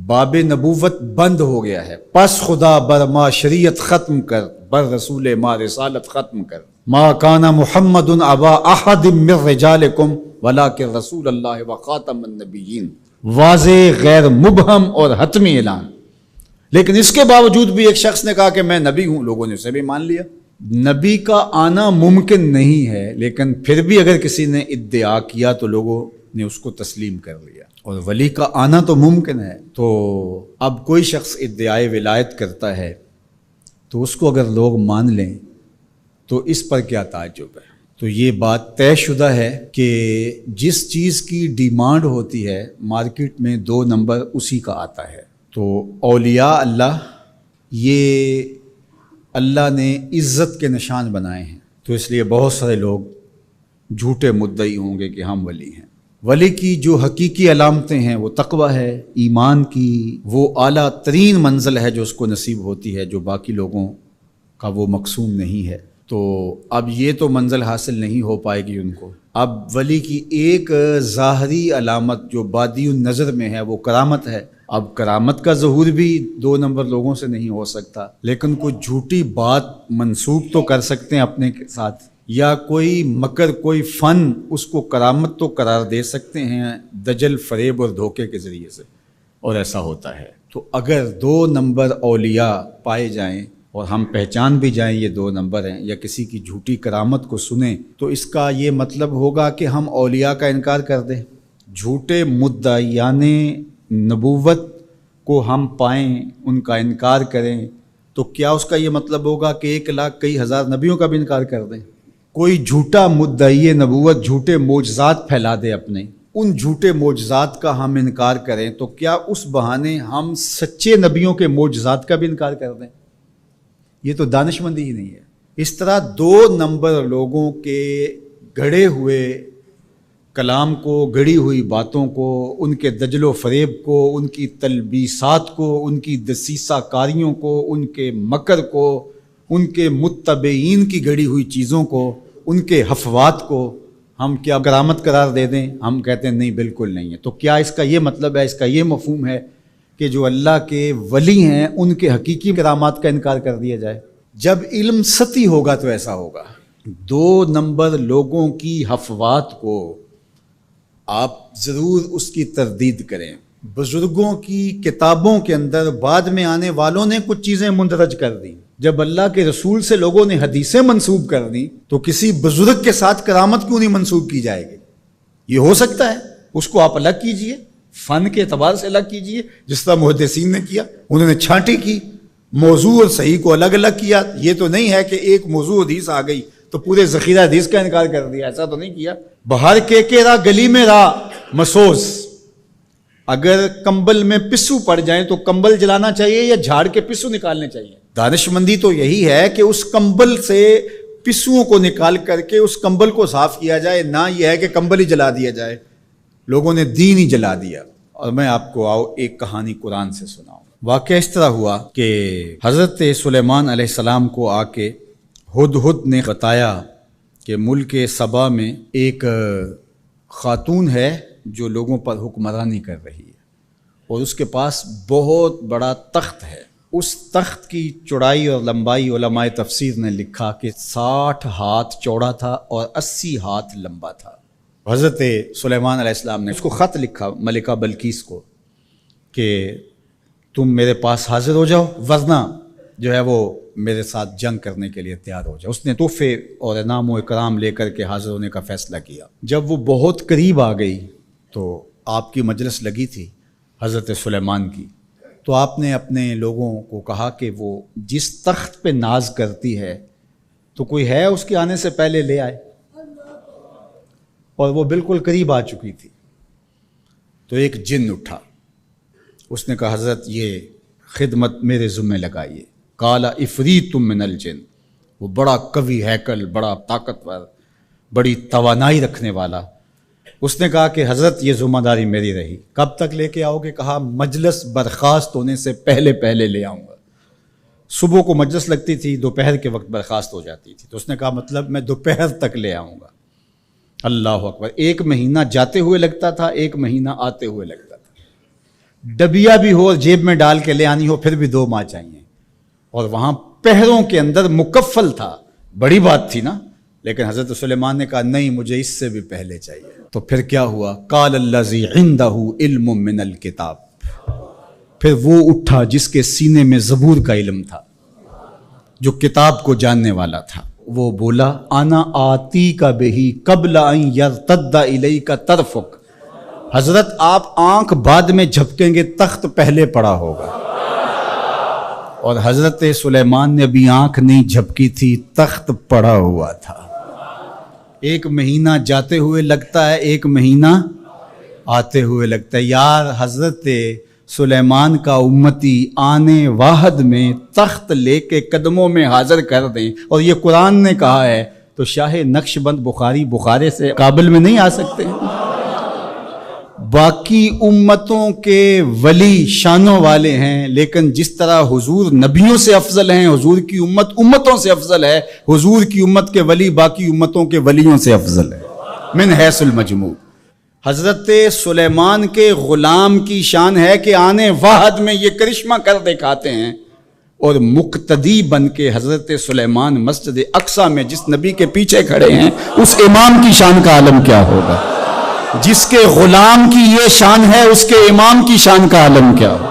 باب نبوت بند ہو گیا ہے، پس خدا بر ما شریعت ختم کر، بر رسول ما رسالت ختم کر۔ ما کان محمد ابا احد من رجالکم ولکن رسول اللہ و خاتم النبیین، واضح غیر مبہم اور حتمی اعلان۔ لیکن اس کے باوجود بھی ایک شخص نے کہا کہ میں نبی ہوں، لوگوں نے اسے بھی مان لیا۔ نبی کا آنا ممکن نہیں ہے، لیکن پھر بھی اگر کسی نے ادعا کیا تو لوگوں نے اس کو تسلیم کر لیا۔ اور ولی کا آنا تو ممکن ہے، تو اب کوئی شخص ادعائے ولایت کرتا ہے تو اس کو اگر لوگ مان لیں تو اس پر کیا تعجب ہے۔ تو یہ بات طے شدہ ہے کہ جس چیز کی ڈیمانڈ ہوتی ہے مارکیٹ میں 2 نمبر اسی کا آتا ہے۔ تو اولیاء اللہ یہ اللہ نے عزت کے نشان بنائے ہیں، تو اس لیے بہت سارے لوگ جھوٹے مدعی ہوں گے کہ ہم ولی ہیں۔ ولی کی جو حقیقی علامتیں ہیں وہ تقویٰ ہے، ایمان کی وہ اعلیٰ ترین منزل ہے جو اس کو نصیب ہوتی ہے، جو باقی لوگوں کا وہ مقسوم نہیں ہے۔ تو اب یہ تو منزل حاصل نہیں ہو پائے گی ان کو۔ اب ولی کی ایک ظاہری علامت جو بادی النظر میں ہے وہ کرامت ہے۔ اب کرامت کا ظہور بھی 2 نمبر لوگوں سے نہیں ہو سکتا، لیکن کوئی جھوٹی بات منسوب تو کر سکتے ہیں اپنے ساتھ، یا کوئی مکر، کوئی فن اس کو کرامت تو قرار دے سکتے ہیں دجل، فریب اور دھوکے کے ذریعے سے، اور ایسا ہوتا ہے۔ تو اگر 2 نمبر اولیاء پائے جائیں اور ہم پہچان بھی جائیں یہ 2 نمبر ہیں، یا کسی کی جھوٹی کرامت کو سنیں، تو اس کا یہ مطلب ہوگا کہ ہم اولیاء کا انکار کر دیں۔ جھوٹے مدعیان نبوت کو ہم پائیں، ان کا انکار کریں، تو کیا اس کا یہ مطلب ہوگا کہ 1 لاکھ کئی ہزار نبیوں کا بھی انکار کر دیں؟ کوئی جھوٹا مدعی نبوت جھوٹے معجزات پھیلا دے اپنے، ان جھوٹے معجزات کا ہم انکار کریں، تو کیا اس بہانے ہم سچے نبیوں کے معجزات کا بھی انکار کر دیں؟ یہ تو دانش مندی ہی نہیں ہے۔ اس طرح 2 نمبر لوگوں کے گڑھے ہوئے کلام کو، گڑی ہوئی باتوں کو، ان کے دجل و فریب کو، ان کی تلبیسات کو، ان کی دسیسہ کاریوں کو، ان کے مکر کو، ان کے متبعین کی گڑی ہوئی چیزوں کو، ان کے حفوات کو ہم کیا کرامت قرار دے دیں؟ ہم کہتے ہیں نہیں، بالکل نہیں ہے۔ تو کیا اس کا یہ مطلب ہے، اس کا یہ مفہوم ہے کہ جو اللہ کے ولی ہیں ان کے حقیقی کرامات کا انکار کر دیا جائے؟ جب علم سطحی ہوگا تو ایسا ہوگا۔ 2 نمبر لوگوں کی حفوات کو آپ ضرور اس کی تردید کریں۔ بزرگوں کی کتابوں کے اندر بعد میں آنے والوں نے کچھ چیزیں مندرج کر دیں۔ جب اللہ کے رسول سے لوگوں نے حدیثیں منسوب کر دیں تو کسی بزرگ کے ساتھ کرامت کیوں نہیں منسوب کی جائے گی؟ یہ ہو سکتا ہے، اس کو آپ الگ کیجئے، فن کے اعتبار سے الگ کیجئے، جس طرح محدثین نے کیا، انہوں نے چھانٹی کی، موضوع اور صحیح کو الگ الگ کیا۔ یہ تو نہیں ہے کہ ایک موضوع حدیث آ گئی تو پورے ذخیرہ حدیث کا انکار کر دیا، ایسا تو نہیں کیا۔ بہار کے راہ گلی میں راہ مسوز، اگر کمبل میں پسو پڑ جائیں تو کمبل جلانا چاہیے یا جھاڑ کے پسو نکالنے چاہیے؟ دانش مندی تو یہی ہے کہ اس کمبل سے پسوؤں کو نکال کر کے اس کمبل کو صاف کیا جائے، نہ یہ ہے کہ کمبل ہی جلا دیا جائے۔ لوگوں نے دین ہی جلا دیا۔ اور میں آپ کو ایک کہانی قرآن سے سناؤں۔ واقعہ اس طرح ہوا کہ حضرت سلیمان علیہ السلام کو آ کے ہدہد نے بتایا کہ ملک سبا میں ایک خاتون ہے جو لوگوں پر حکمرانی کر رہی ہے، اور اس کے پاس بہت بڑا تخت ہے۔ اس تخت کی چوڑائی اور لمبائی علماء تفسیر نے لکھا کہ 60 ہاتھ چوڑا تھا اور 80 ہاتھ لمبا تھا۔ حضرت سلیمان علیہ السلام نے اس کو خط لکھا ملکہ بلقیس کو کہ تم میرے پاس حاضر ہو جاؤ، ورنہ جو ہے وہ میرے ساتھ جنگ کرنے کے لیے تیار ہو جاؤ۔ اس نے تحفے اور انعام و اکرام لے کر کے حاضر ہونے کا فیصلہ کیا۔ جب وہ بہت قریب آ گئی تو آپ کی مجلس لگی تھی حضرت سلیمان کی، تو آپ نے اپنے لوگوں کو کہا کہ وہ جس تخت پہ ناز کرتی ہے تو کوئی ہے اس کے آنے سے پہلے لے آئے، اور وہ بالکل قریب آ چکی تھی۔ تو ایک جن اٹھا، اس نے کہا حضرت یہ خدمت میرے ذمہ لگائیے۔ قال عفریت من الجن، وہ بڑا قوی ہیکل، بڑا طاقتور، بڑی توانائی رکھنے والا، اس نے کہا کہ حضرت یہ ذمہ داری میری رہی، کب تک لے کے آؤ گے؟ کہا مجلس برخاست ہونے سے پہلے پہلے لے آؤں گا۔ صبح کو مجلس لگتی تھی، دوپہر کے وقت برخاست ہو جاتی تھی، تو اس نے کہا مطلب میں دوپہر تک لے آؤں گا۔ اللہ اکبر! 1 مہینہ جاتے ہوئے لگتا تھا، 1 مہینہ آتے ہوئے لگتا تھا۔ ڈبیا بھی ہو اور جیب میں ڈال کے لے آنی ہو پھر بھی 2 ماہ چاہیے، اور وہاں پہروں کے اندر مکفل تھا، بڑی بات تھی نا، لیکن حضرت سلیمان نے کہا نہیں مجھے اس سے بھی پہلے چاہیے۔ تو پھر کیا ہوا؟ قال الذی عندہ علم من الکتاب، پھر وہ اٹھا جس کے سینے میں زبور کا علم تھا، جو کتاب کو جاننے والا تھا، وہ بولا انا آتی کا بہی قبل ان یرتد الیک طرفک، حضرت آپ آنکھ بعد میں جھپکیں گے، تخت پہلے پڑا ہوگا۔ اور حضرت سلیمان نے ابھی آنکھ نہیں جھپکی تھی، تخت پڑا ہوا تھا۔ 1 مہینہ جاتے ہوئے لگتا ہے، 1 مہینہ آتے ہوئے لگتا ہے۔ یار حضرت سلیمان کا امتی آنے واحد میں تخت لے کے قدموں میں حاضر کر دیں، اور یہ قرآن نے کہا ہے، تو شاہ نقش بند بخارے سے قابل میں نہیں آ سکتے۔ باقی امتوں کے ولی شانوں والے ہیں، لیکن جس طرح حضور نبیوں سے افضل ہیں، حضور کی امت امتوں سے افضل ہے، حضور کی امت کے ولی باقی امتوں کے ولیوں سے افضل ہے من حیث المجموع۔ حضرت سلیمان کے غلام کی شان ہے کہ آنے واحد میں یہ کرشمہ کر دکھاتے ہیں، اور مقتدی بن کے حضرت سلیمان مسجد اقصی میں جس نبی کے پیچھے کھڑے ہیں، اس امام کی شان کا عالم کیا ہوگا؟ جس کے غلام کی یہ شان ہے، اس کے امام کی شان کا عالم کیا ہوگا؟